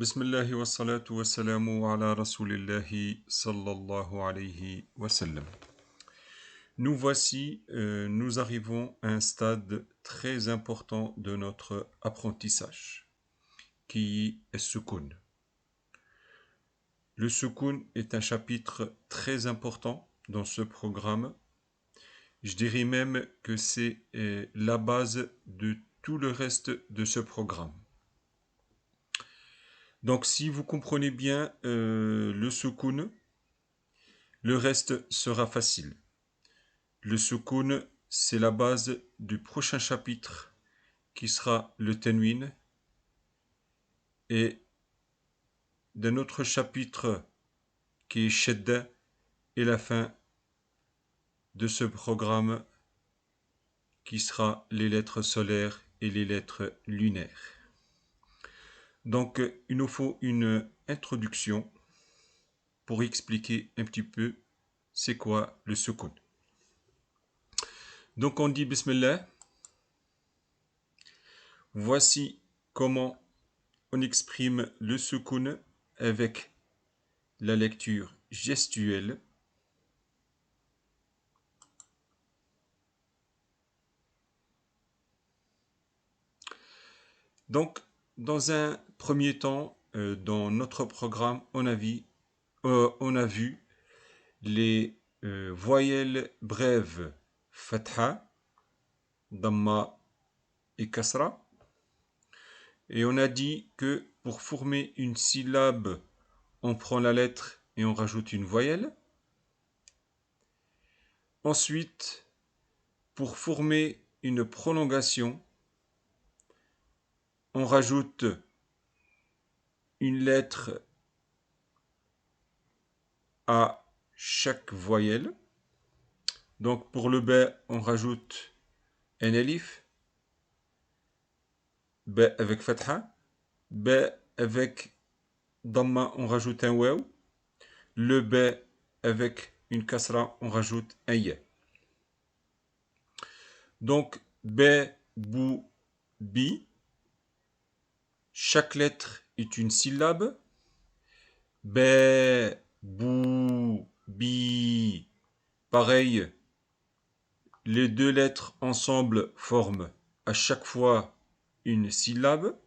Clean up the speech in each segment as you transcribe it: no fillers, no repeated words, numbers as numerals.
Bismillah wa salatu wa salamu ala rasulillahi sallallahu alayhi wa sallam. Nous voici, nous arrivons à un stade très important de notre apprentissage, qui est Sukun. Le Sukun est un chapitre très important dans ce programme. Je dirais même que c'est la base de tout le reste de ce programme. Donc si vous comprenez bien le Sukun, le reste sera facile. Le Sukun, c'est la base du prochain chapitre qui sera le Tanwin et d'un autre chapitre qui est Shadda et la fin de ce programme qui sera les lettres solaires et les lettres lunaires. Donc, il nous faut une introduction pour expliquer un petit peu c'est quoi le Sukun. Donc, on dit Bismillah. Voici comment on exprime le Sukun avec la lecture gestuelle. Donc, dans un premier temps, dans notre programme, on a vu les voyelles brèves Fatha, Damma et Kasra. Et on a dit que pour former une syllabe, on prend la lettre et on rajoute une voyelle. Ensuite, pour former une prolongation, on rajoute une lettre à chaque voyelle. Donc pour le B, on rajoute un elif, B avec fatha, B avec damma, on rajoute un waw, le B avec une kasra, on rajoute un ya. Donc B, bou, bi, chaque lettre est une syllabe. B, bou, bi, pareil, les deux lettres ensemble forment à chaque fois une syllabe.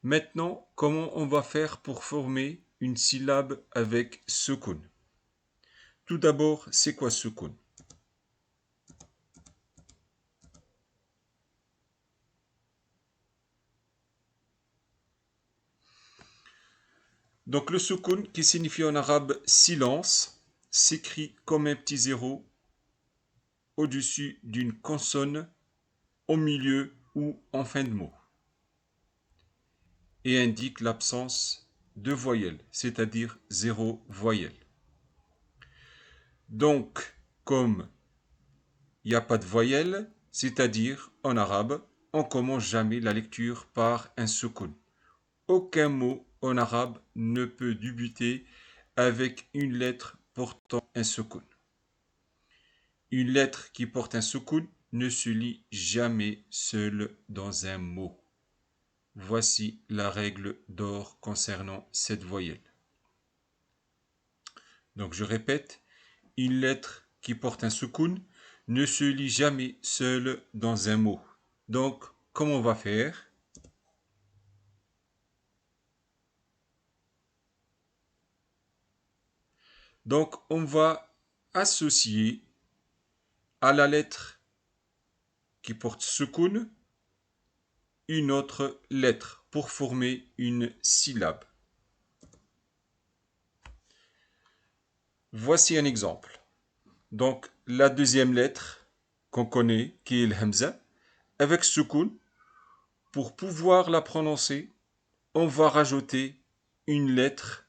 Maintenant, comment on va faire pour former une syllabe avec Sukun? Tout d'abord, c'est quoi Sukun? Donc le Sukun, qui signifie en arabe silence, s'écrit comme un petit zéro au-dessus d'une consonne, au milieu ou en fin de mot, et indique l'absence de voyelle, c'est-à-dire zéro voyelle. Donc, comme il n'y a pas de voyelle, c'est-à-dire en arabe, on commence jamais la lecture par un sukun. Aucun mot en arabe ne peut débuter avec une lettre portant un sukun. Une lettre qui porte un sukun ne se lit jamais seule dans un mot. Voici la règle d'or concernant cette voyelle. Donc je répète, une lettre qui porte un sukun ne se lit jamais seule dans un mot. Donc, comment on va faire? Donc, on va associer à la lettre qui porte sukun une autre lettre pour former une syllabe. Voici un exemple. Donc, la deuxième lettre qu'on connaît, qui est le hamza, avec sukun, pour pouvoir la prononcer, on va rajouter une lettre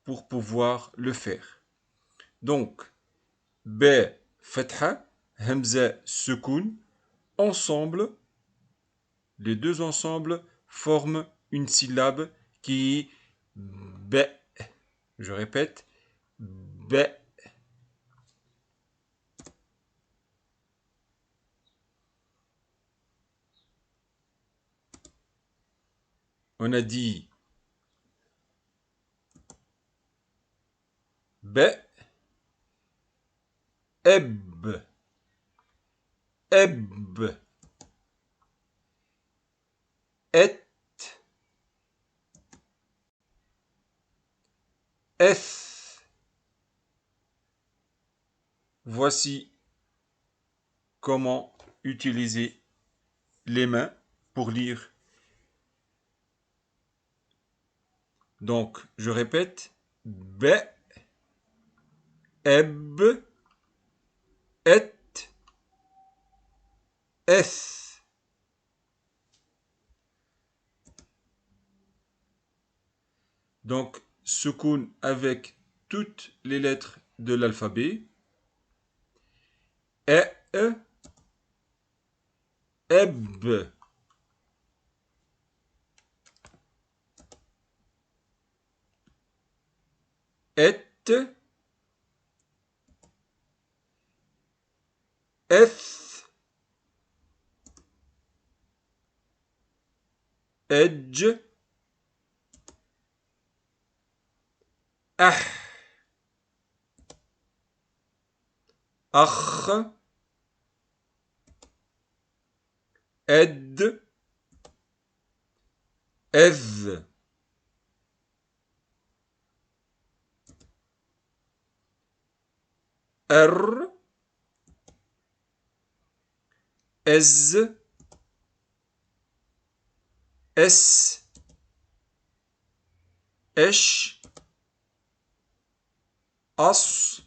pour pouvoir le faire. Donc, B, fatha, hamza, sukun, ensemble, les deux ensemble forment une syllabe qui est B. Je répète, B. On a dit B, eb, eb, et, eth. Voici comment utiliser les mains pour lire. Donc, je répète, B, eb, et, eth. Donc, soukoun avec toutes les lettres de l'alphabet. E, eb, et, eth, edge, ah, ach, ed, ez, r, ez, s, esh, as,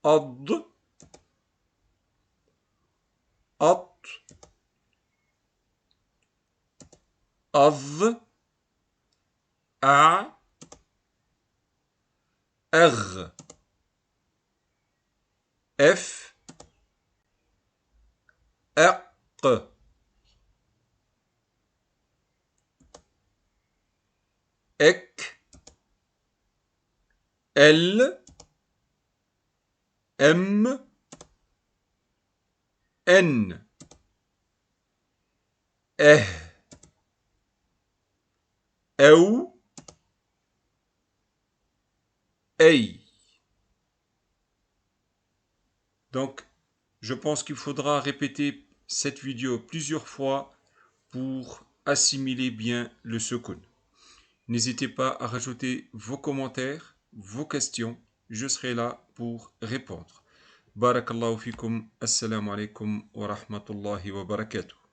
ad, at, av, a, r, f, eq, ek, l, m, n, ou, ei. Donc, je pense qu'il faudra répéter cette vidéo plusieurs fois pour assimiler bien le soukoun. N'hésitez pas à rajouter vos commentaires, vos questions. Je serai là pour répondre. Barakallahu fikum. Assalamu alaikum wa rahmatullahi wa barakatuh.